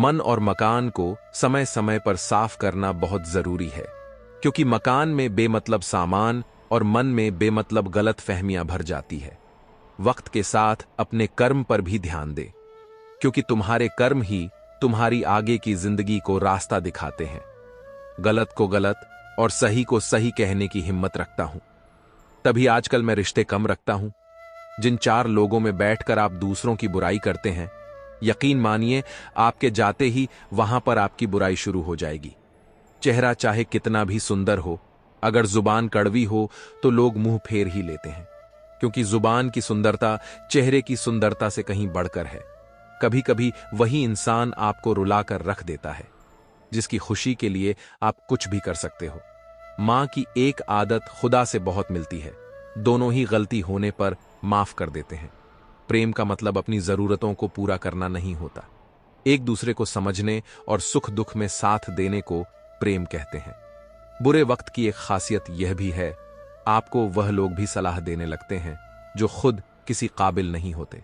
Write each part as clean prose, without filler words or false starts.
मन और मकान को समय समय पर साफ करना बहुत जरूरी है, क्योंकि मकान में बेमतलब सामान और मन में बेमतलब गलत फहमियां भर जाती है। वक्त के साथ अपने कर्म पर भी ध्यान दे, क्योंकि तुम्हारे कर्म ही तुम्हारी आगे की जिंदगी को रास्ता दिखाते हैं। गलत को गलत और सही को सही कहने की हिम्मत रखता हूं, तभी आजकल मैं रिश्ते कम रखता हूं। जिन 4 लोगों में बैठकर आप दूसरों की बुराई करते हैं, यकीन मानिए आपके जाते ही वहां पर आपकी बुराई शुरू हो जाएगी। चेहरा चाहे कितना भी सुंदर हो, अगर जुबान कड़वी हो तो लोग मुंह फेर ही लेते हैं, क्योंकि जुबान की सुंदरता चेहरे की सुंदरता से कहीं बढ़कर है। कभी कभी वही इंसान आपको रुलाकर रख देता है, जिसकी खुशी के लिए आप कुछ भी कर सकते हो। मां की एक आदत खुदा से बहुत मिलती है, दोनों ही गलती होने पर माफ कर देते हैं। प्रेम का मतलब अपनी जरूरतों को पूरा करना नहीं होता, एक दूसरे को समझने और सुख दुख में साथ देने को प्रेम कहते हैं। बुरे वक्त की एक खासियत यह भी है, आपको वह लोग भी सलाह देने लगते हैं जो खुद किसी काबिल नहीं होते।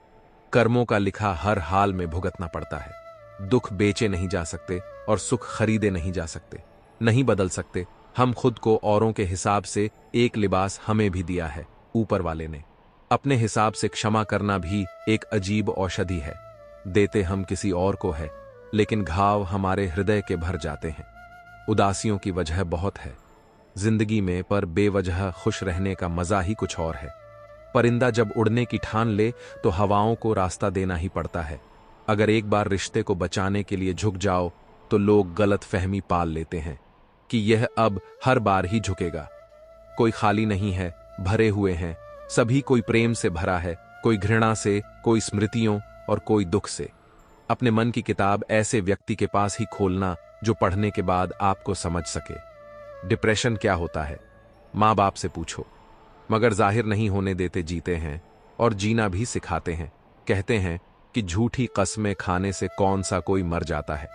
कर्मों का लिखा हर हाल में भुगतना पड़ता है। दुख बेचे नहीं जा सकते और सुख खरीदे नहीं जा सकते, नहीं बदल सकते। हम खुद को औरों के हिसाब से एक लिबास हमें भी दिया है ऊपर वाले ने। अपने हिसाब से क्षमा करना भी एक अजीब औषधि है। देते हम किसी और को है, लेकिन घाव हमारे हृदय के भर जाते हैं। उदासियों की वजह बहुत है जिंदगी में, पर बेवजह खुश रहने का मजा ही कुछ और है। परिंदा जब उड़ने की ठान ले तो हवाओं को रास्ता देना ही पड़ता है। अगर एक बार रिश्ते को बचाने के लिए झुक जाओ तो लोग गलत फहमी पाल लेते हैं कि यह अब हर बार ही झुकेगा। कोई खाली नहीं है, भरे हुए हैं सभी। कोई प्रेम से भरा है, कोई घृणा से, कोई स्मृतियों और कोई दुख से। अपने मन की किताब ऐसे व्यक्ति के पास ही खोलना जो पढ़ने के बाद आपको समझ सके। डिप्रेशन क्या होता है, माँ बाप से पूछो, मगर जाहिर नहीं होने देते। जीते हैं और जीना भी सिखाते हैं। कहते हैं कि झूठी कस्में खाने से कौन सा कोई मर जाता है।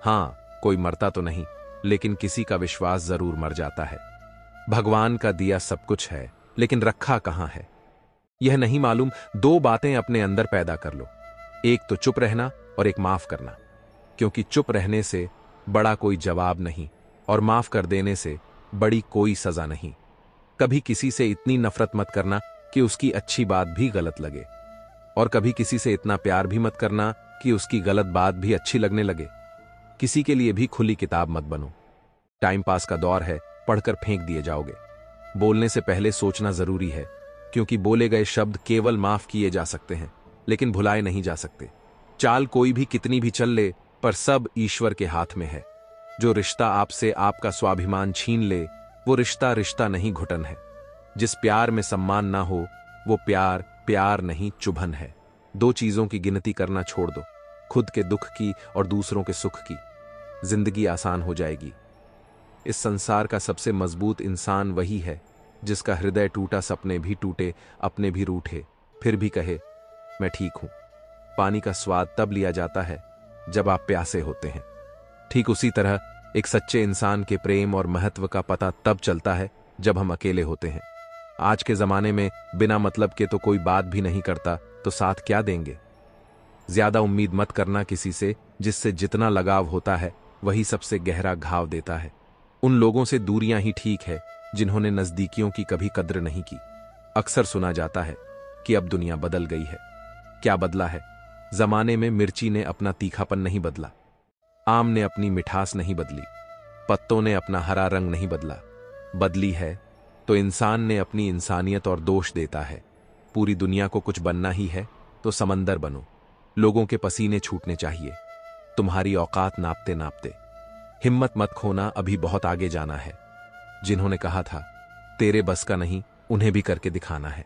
हाँ, कोई मरता तो नहीं, लेकिन किसी का विश्वास जरूर मर जाता है। भगवान का दिया सब कुछ है, लेकिन रखा कहां है यह नहीं मालूम। 2 बातें अपने अंदर पैदा कर लो, एक तो चुप रहना और एक माफ करना, क्योंकि चुप रहने से बड़ा कोई जवाब नहीं और माफ कर देने से बड़ी कोई सजा नहीं। कभी किसी से इतनी नफरत मत करना कि उसकी अच्छी बात भी गलत लगे, और कभी किसी से इतना प्यार भी मत करना कि उसकी गलत बात भी अच्छी लगने लगे। किसी के लिए भी खुली किताब मत बनो। टाइम पास का दौर है, पढ़कर फेंक दिए जाओगे। बोलने से पहले सोचना जरूरी है, क्योंकि बोले गए शब्द केवल माफ किए जा सकते हैं, लेकिन भुलाए नहीं जा सकते। चाल कोई भी कितनी भी चल ले, पर सब ईश्वर के हाथ में है। जो रिश्ता आपसे आपका स्वाभिमान छीन ले, वो रिश्ता रिश्ता नहीं, घुटन है। जिस प्यार में सम्मान ना हो, वो प्यार प्यार नहीं, चुभन है। 2 चीजों की गिनती करना छोड़ दो, खुद के दुख की और दूसरों के सुख की। जिंदगी आसान हो जाएगी। इस संसार का सबसे मजबूत इंसान वही है जिसका हृदय टूटा, सपने भी टूटे, अपने भी रूठे, फिर भी कहे मैं ठीक हूं। पानी का स्वाद तब लिया जाता है जब आप प्यासे होते हैं। ठीक उसी तरह एक सच्चे इंसान के प्रेम और महत्व का पता तब चलता है जब हम अकेले होते हैं। आज के जमाने में बिना मतलब के तो कोई बात भी नहीं करता, तो साथ क्या देंगे। ज्यादा उम्मीद मत करना किसी से, जिससे जितना लगाव होता है वही सबसे गहरा घाव देता है। उन लोगों से दूरियां ही ठीक है जिन्होंने नजदीकियों की कभी कद्र नहीं की। अक्सर सुना जाता है कि अब दुनिया बदल गई है। क्या बदला है? जमाने में मिर्ची ने अपना तीखापन नहीं बदला, आम ने अपनी मिठास नहीं बदली, पत्तों ने अपना हरा रंग नहीं बदला। बदली है तो इंसान ने अपनी इंसानियत और दोष देता है। पूरी दुनिया को कुछ बनना ही है तो समंदर बनो। लोगों के पसीने छूटने चाहिए, तुम्हारी औकात नापते नापते। हिम्मत मत खोना, अभी बहुत आगे जाना है। जिन्होंने कहा था तेरे बस का नहीं, उन्हें भी करके दिखाना है।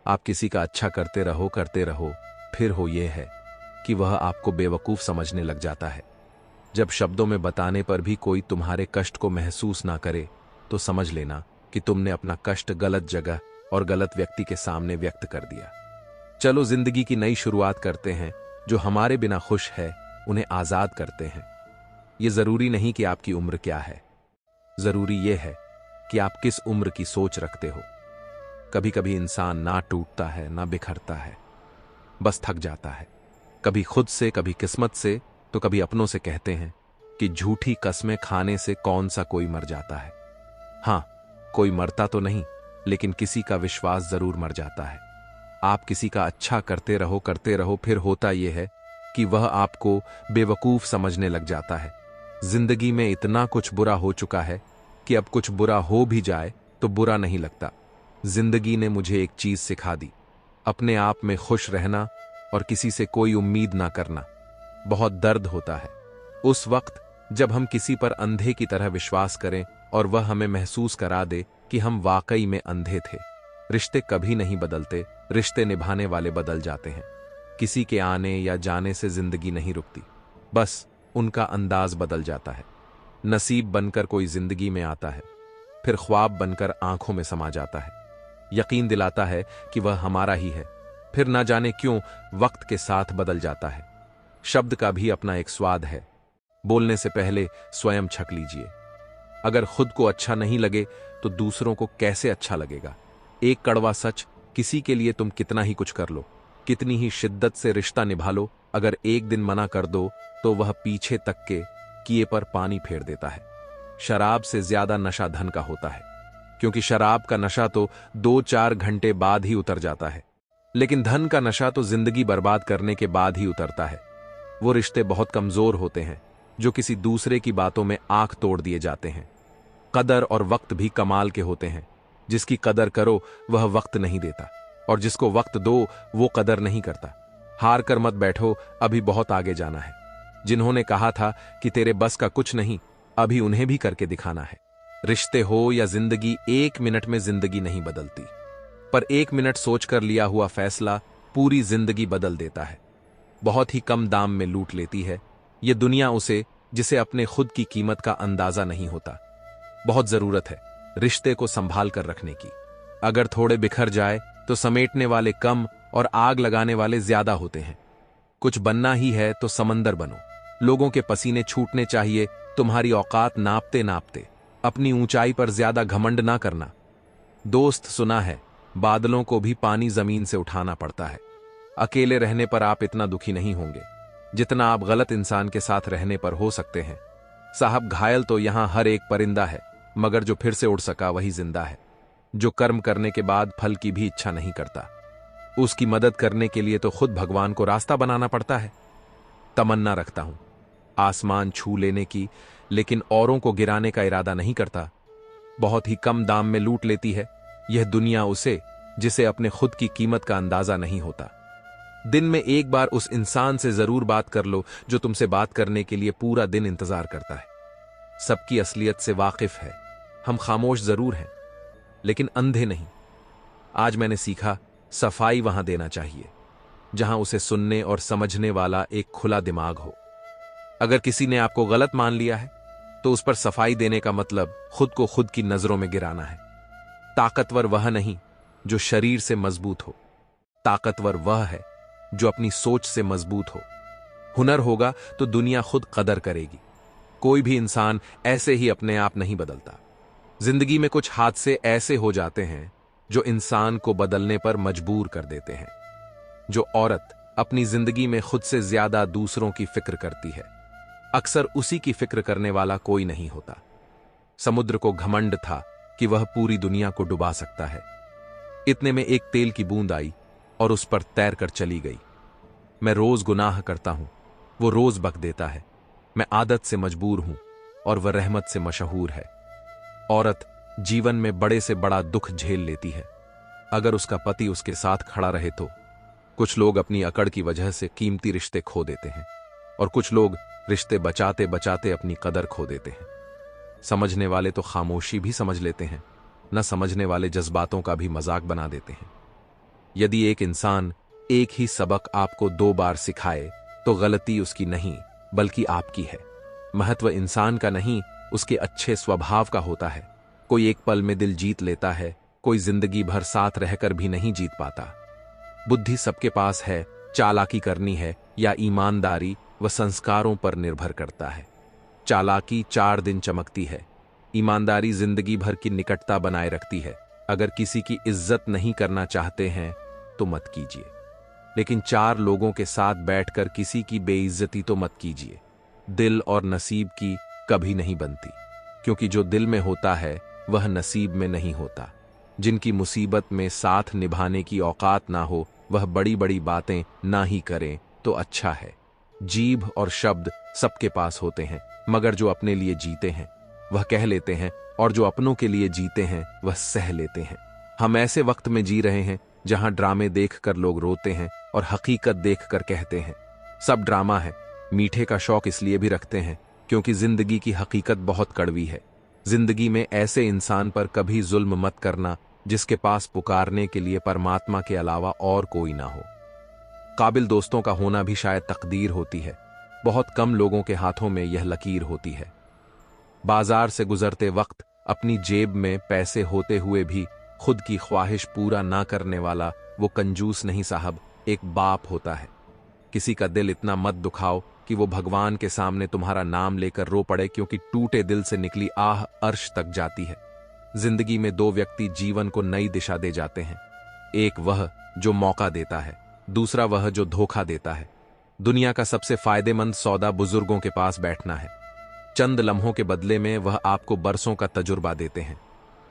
आप किसी का अच्छा करते रहो, फिर हो यह है कि वह आपको बेवकूफ समझने लग जाता है। जब शब्दों में बताने पर भी कोई तुम्हारे कष्ट को महसूस ना करे, तो समझ लेना कि तुमने अपना कष्ट गलत जगह और गलत व्यक्ति के सामने व्यक्त कर दिया। चलो जिंदगी की नई शुरुआत करते हैं। जो हमारे बिना खुश है उन्हें आजाद करते हैं। यह जरूरी नहीं कि आपकी उम्र क्या है, जरूरी यह है कि आप किस उम्र की सोच रखते हो। कभी कभी इंसान ना टूटता है ना बिखरता है, बस थक जाता है। कभी खुद से, कभी किस्मत से, तो कभी अपनों से कहते हैं कि झूठी कस्में खाने से कौन सा कोई मर जाता है। हाँ, कोई मरता तो नहीं, लेकिन किसी का विश्वास जरूर मर जाता है। आप किसी का अच्छा करते रहो, फिर होता यह है कि वह आपको बेवकूफ समझने लग जाता है। जिंदगी में इतना कुछ बुरा हो चुका है कि अब कुछ बुरा हो भी जाए तो बुरा नहीं लगता। जिंदगी ने मुझे एक चीज सिखा दी, अपने आप में खुश रहना और किसी से कोई उम्मीद ना करना। बहुत दर्द होता है उस वक्त जब हम किसी पर अंधे की तरह विश्वास करें और वह हमें महसूस करा दे कि हम वाकई में अंधे थे। रिश्ते कभी नहीं बदलते, रिश्ते निभाने वाले बदल जाते हैं। किसी के आने या जाने से जिंदगी नहीं रुकती, बस उनका अंदाज बदल जाता है। नसीब बनकर कोई जिंदगी में आता है, फिर ख्वाब बनकर आंखों में समा जाता है। यकीन दिलाता है कि वह हमारा ही है, फिर ना जाने क्यों वक्त के साथ बदल जाता है। शब्द का भी अपना एक स्वाद है, बोलने से पहले स्वयं छक लीजिए। अगर खुद को अच्छा नहीं लगे तो दूसरों को कैसे अच्छा लगेगा। एक कड़वा सच, किसी के लिए तुम कितना ही कुछ कर लो, कितनी ही शिद्दत से रिश्ता निभा लो, अगर एक दिन मना कर दो तो वह पीछे तक के किए पर पानी फेर देता है। शराब से ज्यादा नशा धन का होता है, क्योंकि शराब का नशा तो 2-4 घंटे बाद ही उतर जाता है, लेकिन धन का नशा तो जिंदगी बर्बाद करने के बाद ही उतरता है। वो रिश्ते बहुत कमजोर होते हैं जो किसी दूसरे की बातों में आंख तोड़ दिए जाते हैं। कदर और वक्त भी कमाल के होते हैं। जिसकी कदर करो वह वक्त नहीं देता, और जिसको वक्त दो वो कदर नहीं करता। हार कर मत बैठो, अभी बहुत आगे जाना है। जिन्होंने कहा था कि तेरे बस का कुछ नहीं, अभी उन्हें भी करके दिखाना है। रिश्ते हो या जिंदगी, 1 मिनट में जिंदगी नहीं बदलती, पर 1 मिनट सोचकर लिया हुआ फैसला पूरी जिंदगी बदल देता है। बहुत ही कम दाम में लूट लेती है ये दुनिया उसे, जिसे अपने खुद की कीमत का अंदाजा नहीं होता। बहुत जरूरत है रिश्ते को संभाल कर रखने की। अगर थोड़े बिखर जाए तो समेटने वाले कम और आग लगाने वाले ज्यादा होते हैं। कुछ बनना ही है तो समंदर बनो। लोगों के पसीने छूटने चाहिए, तुम्हारी औकात नापते नापते। अपनी ऊंचाई पर ज्यादा घमंड ना करना। दोस्त, सुना है बादलों को भी पानी जमीन से उठाना पड़ता है। अकेले रहने पर आप इतना दुखी नहीं होंगे जितना आप गलत इंसान के साथ रहने पर हो सकते हैं। साहब, घायल तो यहां हर एक परिंदा है, मगर जो फिर से उड़ सका वही जिंदा है। जो कर्म करने के बाद फल की भी इच्छा नहीं करता, उसकी मदद करने के लिए तो खुद भगवान को रास्ता बनाना पड़ता है। तमन्ना रखता हूं आसमान छू लेने की, लेकिन औरों को गिराने का इरादा नहीं करता। बहुत ही कम दाम में लूट लेती है यह दुनिया उसे, जिसे अपने खुद की कीमत का अंदाजा नहीं होता। दिन में एक बार उस इंसान से जरूर बात कर लो जो तुमसे बात करने के लिए पूरा दिन इंतजार करता है। सबकी असलियत से वाकिफ है, हम खामोश जरूर हैं लेकिन अंधे नहीं। आज मैंने सीखा, सफाई वहां देना चाहिए जहां उसे सुनने और समझने वाला एक खुला दिमाग हो। अगर किसी ने आपको गलत मान लिया है तो उस पर सफाई देने का मतलब खुद को खुद की नजरों में गिराना है। ताकतवर वह नहीं जो शरीर से मजबूत हो, ताकतवर वह है जो अपनी सोच से मजबूत हो। हुनर होगा तो दुनिया खुद कदर करेगी। कोई भी इंसान ऐसे ही अपने आप नहीं बदलता। जिंदगी में कुछ हादसे ऐसे हो जाते हैं जो इंसान को बदलने पर मजबूर कर देते हैं। जो औरत अपनी जिंदगी में खुद से ज्यादा दूसरों की फिक्र करती है, अक्सर उसी की फिक्र करने वाला कोई नहीं होता। समुद्र को घमंड था कि वह पूरी दुनिया को डुबा सकता है। इतने में एक तेल की बूंद आई और उस पर तैर कर चली गई। मैं रोज गुनाह करता हूं, वो रोज बक देता है। मैं आदत से मजबूर हूं और वह रहमत से मशहूर है। औरत जीवन में बड़े से बड़ा दुख झेल लेती है अगर उसका पति उसके साथ खड़ा रहे तो। कुछ लोग अपनी अकड़ की वजह से कीमती रिश्ते खो देते हैं और कुछ लोग रिश्ते बचाते बचाते अपनी कदर खो देते हैं। समझने वाले तो खामोशी भी समझ लेते हैं, न समझने वाले जज्बातों का भी मजाक बना देते हैं। यदि एक इंसान एक ही सबक आपको 2 बार सिखाए तो गलती उसकी नहीं बल्कि आपकी है। महत्व इंसान का नहीं, उसके अच्छे स्वभाव का होता है। कोई एक पल में दिल जीत लेता है, कोई जिंदगी भर साथ रहकर भी नहीं जीत पाता। बुद्धि सबके पास है, चालाकी करनी है या ईमानदारी व संस्कारों पर निर्भर करता है। चालाकी 4 दिन चमकती है, ईमानदारी जिंदगी भर की निकटता बनाए रखती है। अगर किसी की इज्जत नहीं करना चाहते हैं तो मत कीजिए, लेकिन 4 लोगों के साथ बैठकर किसी की बेइज्जती तो मत कीजिए। दिल और नसीब की कभी नहीं बनती, क्योंकि जो दिल में होता है वह नसीब में नहीं होता। जिनकी मुसीबत में साथ निभाने की औकात ना हो वह बड़ी बड़ी बातें ना ही करें तो अच्छा है। जीभ और शब्द सबके पास होते हैं, मगर जो अपने लिए जीते हैं वह कह लेते हैं, और जो अपनों के लिए जीते हैं वह सह लेते हैं। हम ऐसे वक्त में जी रहे हैं जहां ड्रामे देखकर लोग रोते हैं और हकीकत देखकर कहते हैं सब ड्रामा है। मीठे का शौक इसलिए भी रखते हैं क्योंकि जिंदगी की हकीकत बहुत कड़वी है। जिंदगी में ऐसे इंसान पर कभी जुल्म मत करना जिसके पास पुकारने के लिए परमात्मा के अलावा और कोई ना हो। काबिल दोस्तों का होना भी शायद तकदीर होती है। बहुत कम लोगों के हाथों में यह लकीर होती है। बाजार से गुजरते वक्त अपनी जेब में पैसे होते हुए भी खुद की ख्वाहिश पूरा ना करने वाला वो कंजूस नहीं साहब, एक बाप होता है। किसी का दिल इतना मत दुखाओ कि वो भगवान के सामने तुम्हारा नाम लेकर रो पड़े, क्योंकि टूटे दिल से निकली आह अर्श तक जाती है। जिंदगी में दो व्यक्ति जीवन को नई दिशा दे जाते हैं, एक वह जो मौका देता है, दूसरा वह जो धोखा देता है। दुनिया का सबसे फायदेमंद सौदा बुजुर्गों के पास बैठना है। चंद लम्हों के बदले में वह आपको बरसों का तजुर्बा देते हैं।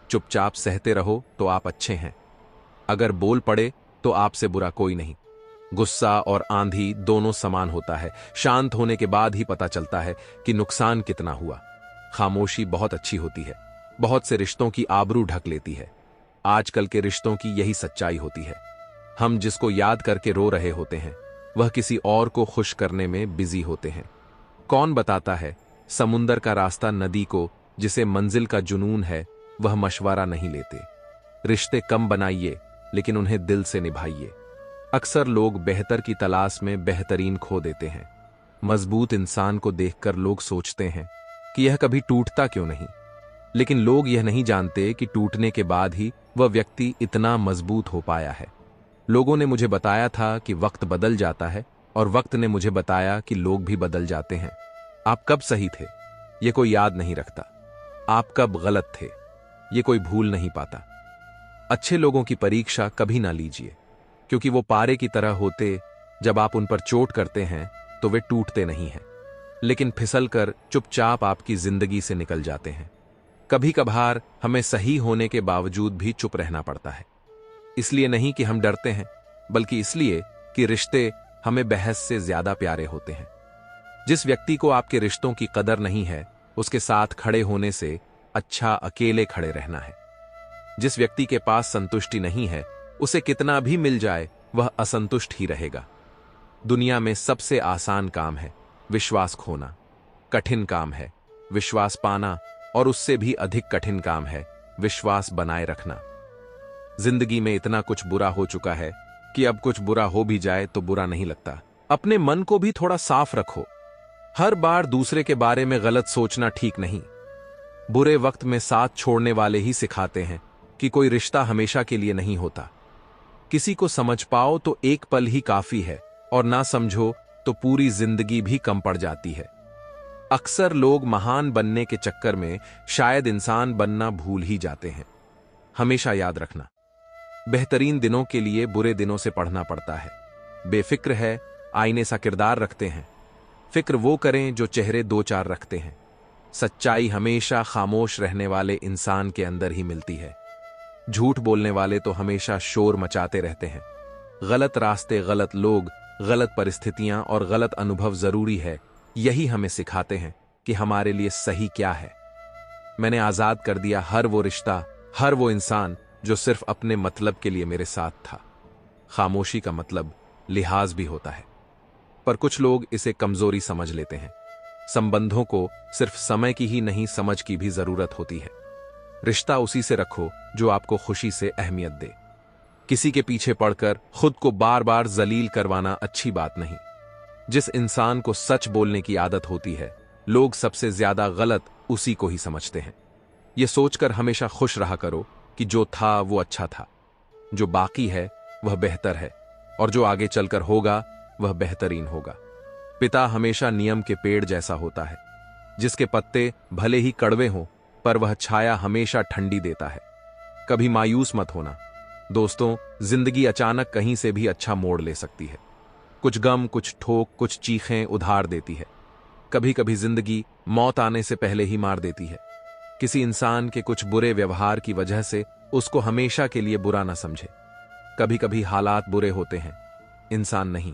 चुपचाप सहते रहो तो आप अच्छे हैं, अगर बोल पड़े तो आपसे बुरा कोई नहीं। गुस्सा और आंधी दोनों समान होता है, शांत होने के बाद ही पता चलता है कि नुकसान कितना हुआ। खामोशी बहुत अच्छी होती है, बहुत से रिश्तों की आबरू ढक लेती है। आजकल के रिश्तों की यही सच्चाई होती है। हम जिसको याद करके रो रहे होते हैं वह किसी और को खुश करने में बिजी होते हैं। कौन बताता है समुंदर का रास्ता नदी को, जिसे मंजिल का जुनून है वह मशवरा नहीं लेते। रिश्ते कम बनाइए लेकिन उन्हें दिल से निभाइए। अक्सर लोग बेहतर की तलाश में बेहतरीन खो देते हैं। मजबूत इंसान को देखकर लोग सोचते हैं कि यह कभी टूटता क्यों नहीं, लेकिन लोग यह नहीं जानते कि टूटने के बाद ही वह व्यक्ति इतना मजबूत हो पाया है। लोगों ने मुझे बताया था कि वक्त बदल जाता है, और वक्त ने मुझे बताया कि लोग भी बदल जाते हैं। आप कब सही थे ये कोई याद नहीं रखता, आप कब गलत थे ये कोई भूल नहीं पाता। अच्छे लोगों की परीक्षा कभी ना लीजिए, क्योंकि वो पारे की तरह होते, जब आप उन पर चोट करते हैं तो वे टूटते नहीं हैं, लेकिन फिसल कर चुपचाप आपकी जिंदगी से निकल जाते हैं। कभी कभार हमें सही होने के बावजूद भी चुप रहना पड़ता है, इसलिए नहीं कि हम डरते हैं, बल्कि इसलिए कि रिश्ते हमें बहस से ज्यादा प्यारे होते हैं। जिस व्यक्ति को आपके रिश्तों की कदर नहीं है उसके साथ खड़े होने से अच्छा अकेले खड़े रहना है। जिस व्यक्ति के पास संतुष्टि नहीं है उसे कितना भी मिल जाए वह असंतुष्ट ही रहेगा। दुनिया में सबसे आसान काम है विश्वास खोना, कठिन काम है विश्वास पाना, और उससे भी अधिक कठिन काम है विश्वास बनाए रखना। जिंदगी में इतना कुछ बुरा हो चुका है कि अब कुछ बुरा हो भी जाए तो बुरा नहीं लगता। अपने मन को भी थोड़ा साफ रखो। हर बार दूसरे के बारे में गलत सोचना ठीक नहीं। बुरे वक्त में साथ छोड़ने वाले ही सिखाते हैं कि कोई रिश्ता हमेशा के लिए नहीं होता। किसी को समझ पाओ तो एक पल ही काफी है, और ना समझो तो पूरी जिंदगी भी कम पड़ जाती है। अक्सर लोग महान बनने के चक्कर में शायद इंसान बनना भूल ही जाते हैं। हमेशा याद रखना, बेहतरीन दिनों के लिए बुरे दिनों से पढ़ना पड़ता है। बेफिक्र है आईने सा किरदार रखते हैं। फिक्र वो करें जो चेहरे दो चार रखते हैं। सच्चाई हमेशा खामोश रहने वाले इंसान के अंदर ही मिलती है। झूठ बोलने वाले तो हमेशा शोर मचाते रहते हैं। गलत रास्ते, गलत लोग, गलत परिस्थितियां और गलत अनुभव जरूरी है, यही हमें सिखाते हैं कि हमारे लिए सही क्या है। मैंने आजाद कर दिया हर वो रिश्ता, हर वो इंसान जो सिर्फ अपने मतलब के लिए मेरे साथ था। खामोशी का मतलब लिहाज भी होता है, पर कुछ लोग इसे कमजोरी समझ लेते हैं। संबंधों को सिर्फ समय की ही नहीं समझ की भी जरूरत होती है। रिश्ता उसी से रखो जो आपको खुशी से अहमियत दे। किसी के पीछे पड़कर खुद को बार बार जलील करवाना अच्छी बात नहीं। जिस इंसान को सच बोलने की आदत होती है लोग सबसे ज्यादा गलत उसी को ही समझते हैं। यह सोचकर हमेशा खुश रहा करो कि जो था वो अच्छा था, जो बाकी है वह बेहतर है, और जो आगे चलकर होगा वह बेहतरीन होगा। पिता हमेशा नियम के पेड़ जैसा होता है, जिसके पत्ते भले ही कड़वे हों पर वह छाया हमेशा ठंडी देता है। कभी मायूस मत होना दोस्तों, जिंदगी अचानक कहीं से भी अच्छा मोड़ ले सकती है। कुछ गम, कुछ ठोक, कुछ चीखें उधार देती है, कभी कभी जिंदगी मौत आने से पहले ही मार देती है। किसी इंसान के कुछ बुरे व्यवहार की वजह से उसको हमेशा के लिए बुरा ना समझे। कभी कभी हालात बुरे होते हैं, इंसान नहीं।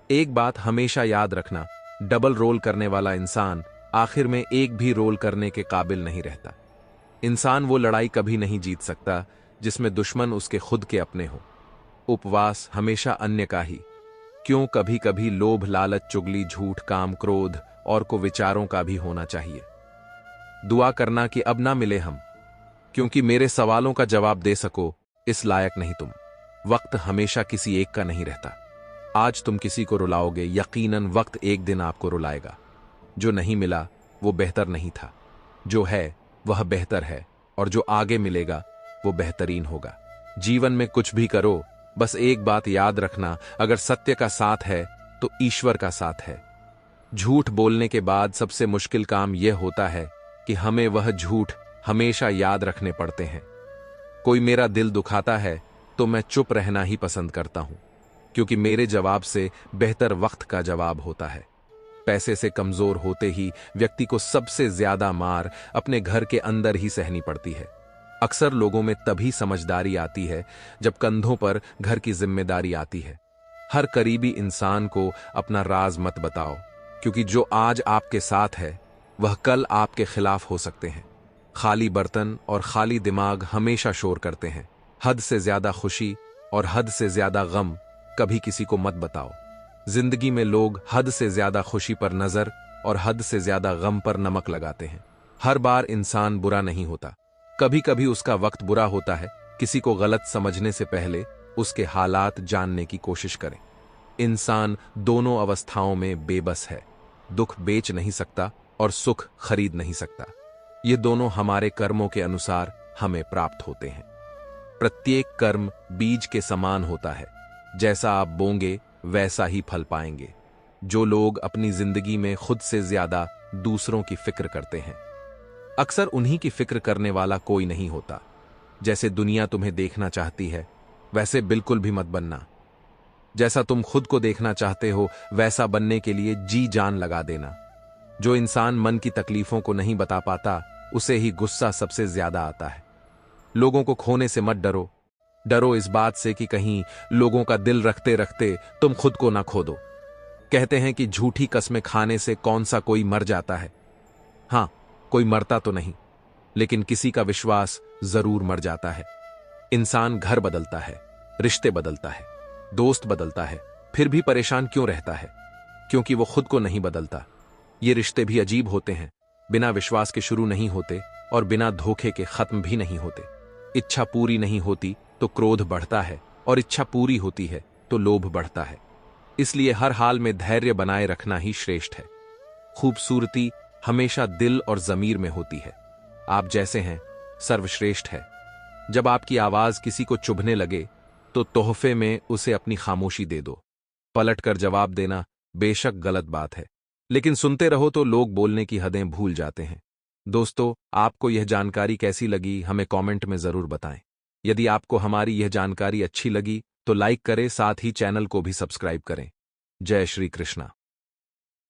एक बात हमेशा याद रखना, डबल रोल करने वाला इंसान आखिर में एक भी रोल करने के काबिल नहीं रहता। इंसान वो लड़ाई कभी नहीं जीत सकता जिसमें दुश्मन उसके खुद के अपने हो। उपवास हमेशा अन्य का ही। क्यों कभी कभी लोभ, लालच, चुगली, झूठ, काम, क्रोध और को विचारों का भी होना चाहिए। दुआ करना कि अब ना मिले हम, क्योंकि मेरे सवालों का जवाब दे सको इस लायक नहीं तुम। वक्त हमेशा किसी एक का नहीं रहता। आज तुम किसी को रुलाओगे, यकीनन वक्त एक दिन आपको रुलाएगा। जो नहीं मिला वो बेहतर नहीं था, जो है वह बेहतर है, और जो आगे मिलेगा वो बेहतरीन होगा। जीवन में कुछ भी करो, बस एक बात याद रखना, अगर सत्य का साथ है तो ईश्वर का साथ है। झूठ बोलने के बाद सबसे मुश्किल काम यह होता है कि हमें वह झूठ हमेशा याद रखने पड़ते हैं। कोई मेरा दिल दुखाता है तो मैं चुप रहना ही पसंद करता हूं, क्योंकि मेरे जवाब से बेहतर वक्त का जवाब होता है। पैसे से कमजोर होते ही व्यक्ति को सबसे ज्यादा मार अपने घर के अंदर ही सहनी पड़ती है। अक्सर लोगों में तभी समझदारी आती है जब कंधों पर घर की जिम्मेदारी आती है। हर करीबी इंसान को अपना राज मत बताओ, क्योंकि जो आज आपके साथ है वह कल आपके खिलाफ हो सकते हैं। खाली बर्तन और खाली दिमाग हमेशा शोर करते हैं। हद से ज्यादा खुशी और हद से ज्यादा गम कभी किसी को मत बताओ। जिंदगी में लोग हद से ज्यादा खुशी पर नजर और हद से ज्यादा गम पर नमक लगाते हैं। हर बार इंसान बुरा नहीं होता, कभी कभी उसका वक्त बुरा होता है। किसी को गलत समझने से पहले उसके हालात जानने की कोशिश करें। इंसान दोनों अवस्थाओं में बेबस है। दुख बेच नहीं सकता और सुख खरीद नहीं सकता। ये दोनों हमारे कर्मों के अनुसार हमें प्राप्त होते हैं। प्रत्येक कर्म बीज के समान होता है, जैसा आप बोंगे वैसा ही फल पाएंगे। जो लोग अपनी जिंदगी में खुद से ज्यादा दूसरों की फिक्र करते हैं, अक्सर उन्हीं की फिक्र करने वाला कोई नहीं होता। जैसे दुनिया तुम्हें देखना चाहती है वैसे बिल्कुल भी मत बनना। जैसा तुम खुद को देखना चाहते हो वैसा बनने के लिए जी जान लगा देना। जो इंसान मन की तकलीफों को नहीं बता पाता उसे ही गुस्सा सबसे ज्यादा आता है। लोगों को खोने से मत डरो, डरो इस बात से कि कहीं लोगों का दिल रखते रखते तुम खुद को ना खो दो। कहते हैं कि झूठी कस्में खाने से कौन सा कोई मर जाता है। हां, कोई मरता तो नहीं, लेकिन किसी का विश्वास जरूर मर जाता है। इंसान घर बदलता है, रिश्ते बदलता है, दोस्त बदलता है, फिर भी परेशान क्यों रहता है? क्योंकि वो खुद को नहीं बदलता। ये रिश्ते भी अजीब होते हैं, बिना विश्वास के शुरू नहीं होते और बिना धोखे के खत्म भी नहीं होते। इच्छा पूरी नहीं होती तो क्रोध बढ़ता है, और इच्छा पूरी होती है तो लोभ बढ़ता है। इसलिए हर हाल में धैर्य बनाए रखना ही श्रेष्ठ है। खूबसूरती हमेशा दिल और जमीर में होती है। आप जैसे हैं सर्वश्रेष्ठ है। जब आपकी आवाज किसी को चुभने लगे तो तोहफे में उसे अपनी खामोशी दे दो। पलट कर जवाब देना बेशक गलत बात है, लेकिन सुनते रहो तो लोग बोलने की हदें भूल जाते हैं। दोस्तों, आपको यह जानकारी कैसी लगी हमें कमेंट में जरूर बताएं। यदि आपको हमारी यह जानकारी अच्छी लगी तो लाइक करें, साथ ही चैनल को भी सब्सक्राइब करें। जय श्री कृष्णा।